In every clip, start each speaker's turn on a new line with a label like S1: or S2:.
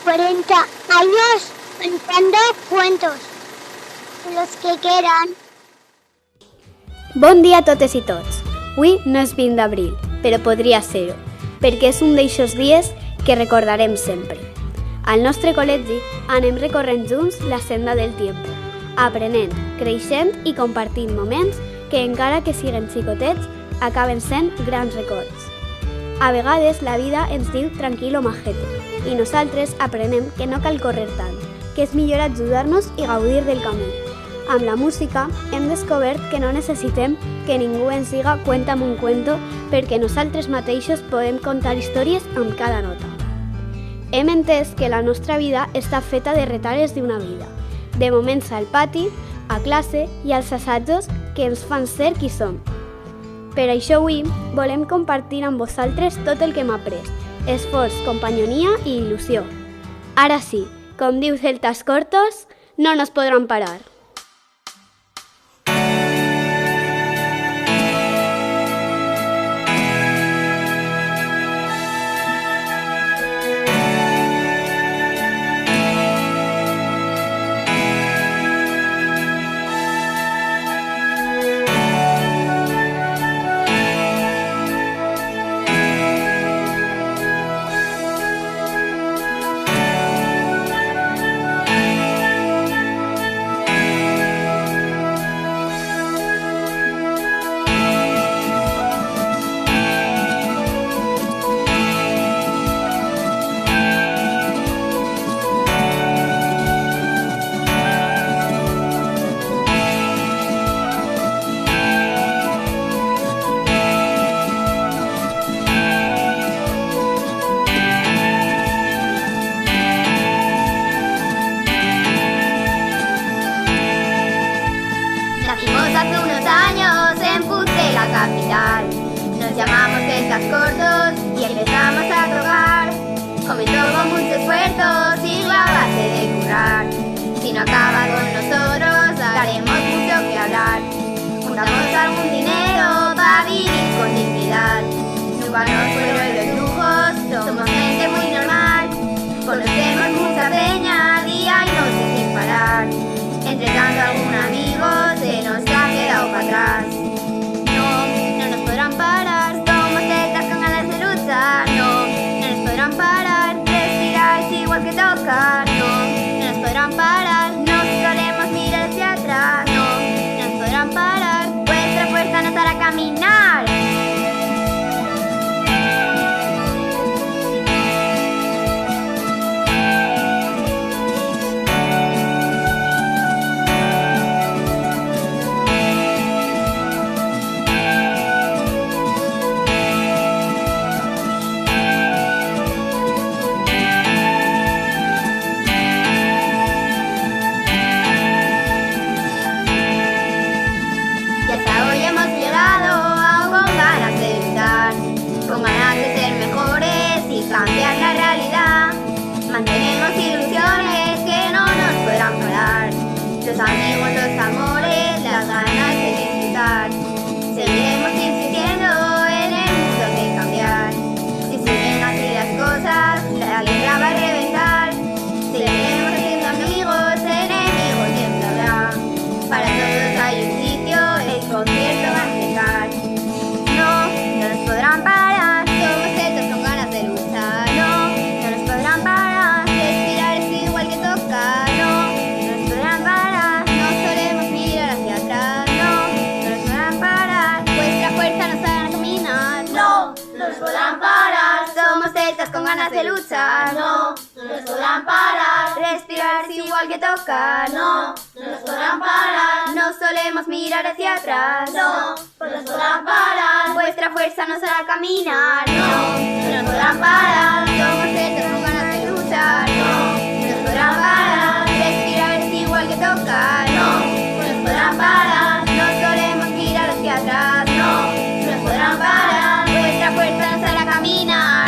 S1: 40 años contando cuentos, los que quedan.
S2: Bon dia a totes i tots. Avui no és 20 d'abril, però podria ser-ho, perquè és un d'eixos dies que recordarem sempre. Al nostre col·legi anem recorrent junts la senda del tiempo, aprenent, creixent i compartint moments que, encara que siguen xicotets, acaben sent grans records. A vegades la vida ens diu tranquil o majete, i nosaltres aprenem que no cal córrer tant, que és millor ajudar-nos i gaudir del camí. Amb la música hem descobert que no necessitem que ningú ens diga «cuéntame un cuento» perquè nosaltres mateixos podem contar històries amb cada nota. Hem entès que la nostra vida està feta de retales d'una vida, de moments al pati, a classe i als assajos que ens fan ser qui som. Per això avui volem compartir amb vosaltres tot el que hem après, esforç, companyonia i il·lusió. Ara sí, com diu Celtas Cortos, no nos podran parar.
S3: Hace unos años en Putre, la capital. Nos llamamos Celtas Cortos y empezamos a tocar. Comenzó con mucho esfuerzo, sigo a base de currar. Si no acaba con nosotros, haremos mucho que hablar. Juntamos algún dinero para vivir con dignidad. Nunca nos fueron los lujos, somos gente muy normal. Conocemos mucha peña, día y noche sin parar. Entre tanto algún amigo se nos ha quedado para atrás. No nos podrán parar, somos celtas con ganas de luchar. No nos podrán parar, respirar es igual que tocar. No nos podrán parar, no solemos mirar hacia atrás. No nos podrán parar, vuestra fuerza nos hará caminar. Cambiar la realidad, mantenemos ilusiones que no nos podrán parar. Los amigos, los amores, las ganas de disfrutar. Seguiremos insistiendo en el mundo de cambiar. Si siguen así las cosas, la guerra va a reventar. Seguiremos siendo amigos, enemigos siempre habrá. Para todos hay un sitio, el concierto va a empezar. No nos podrán parar. Con ganas de luchar, no nos podrán parar. Respirar es igual que tocar, no nos podrán parar. No solemos mirar hacia atrás, no nos podrán parar. Vuestra fuerza nos hará caminar, no nos podrán parar. Somos celtas con ganas de luchar, no nos podrán parar. Respirar es igual que tocar, no nos podrán parar. No solemos mirar hacia atrás, no nos podrán parar. Vuestra fuerza nos hará caminar.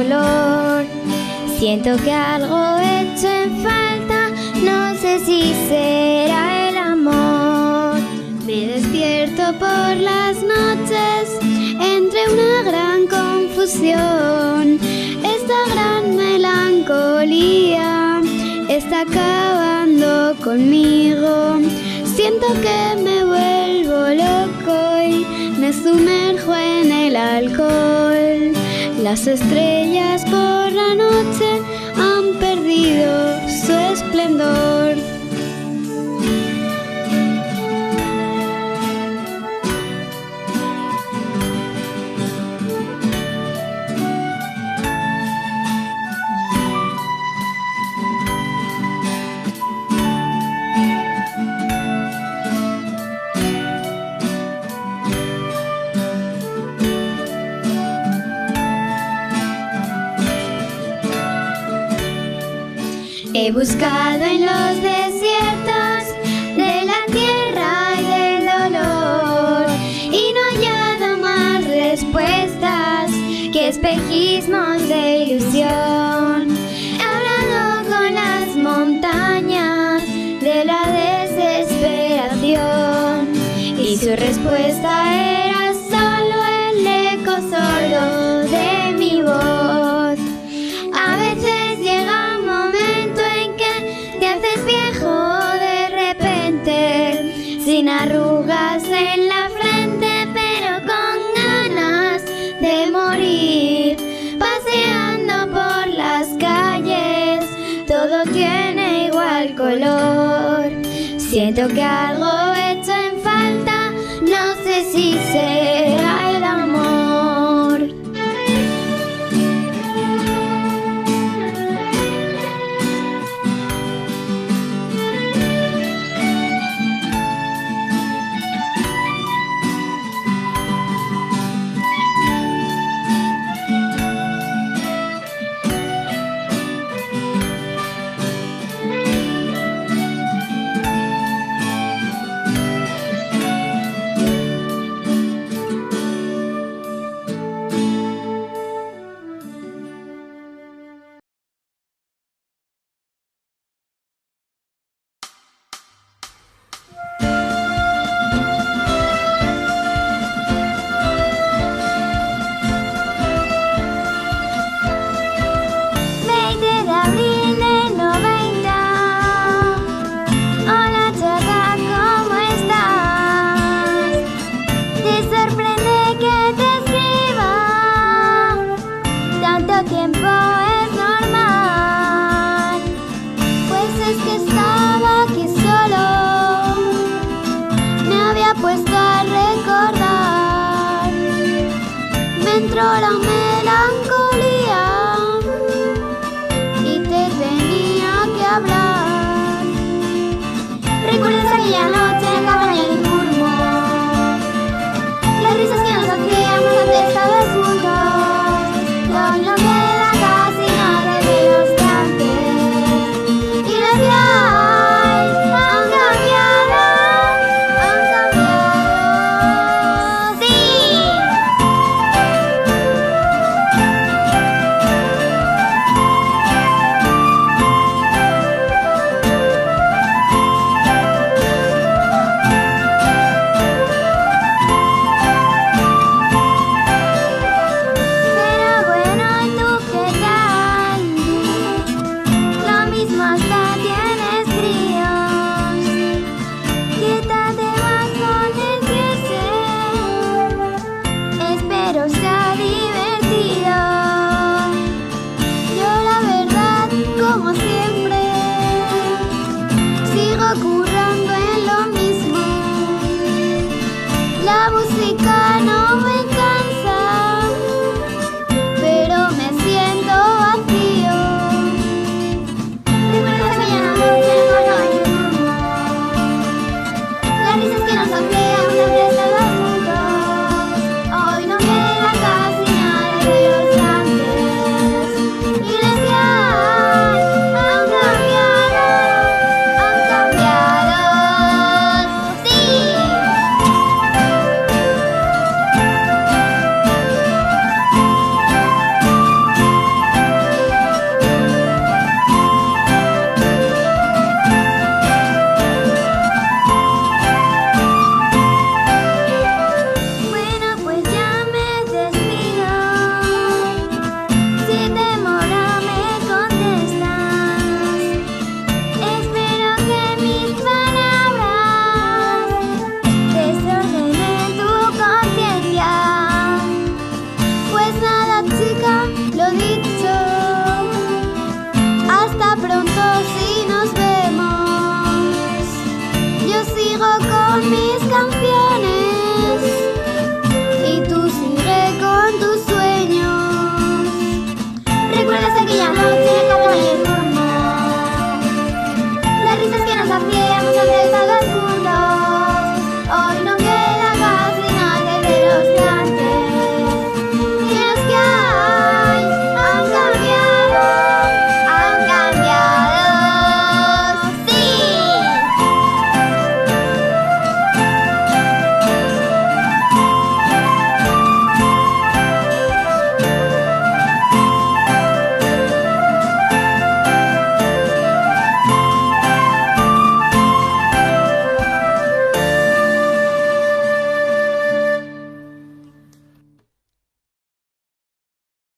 S3: color. Siento que algo hecho en falta, no sé si será el amor.
S2: Me despierto por las noches entre una gran confusión. Esta gran melancolía está acabando conmigo. Siento que me vuelvo loco y me sumerjo en el alcohol. Las estrellas por la noche han perdido su esplendor.
S3: He buscado en los desiertos de la tierra y del dolor y no he hallado más respuestas que espejismos de ilusión. He hablado con las montañas de la desesperación y su respuesta era solo el eco sordo de mi voz. A veces llega un momento en que te haces viejo de repente, sin arrugas en la frente, pero con ganas de morir. Paseando por las calles, todo tiene igual color. Siento que algo hecho en falta, no sé si será el amor.
S1: La melancolía y te tenía que hablar. ¿Recuerdas aquella noche en la cabaña de Turmo? Las risas que nos hacíamos antes estabas juntos. Ya no queda casi nada de los de antes. Y las que hay han cambiado, sí. Currando en lo mismo, la música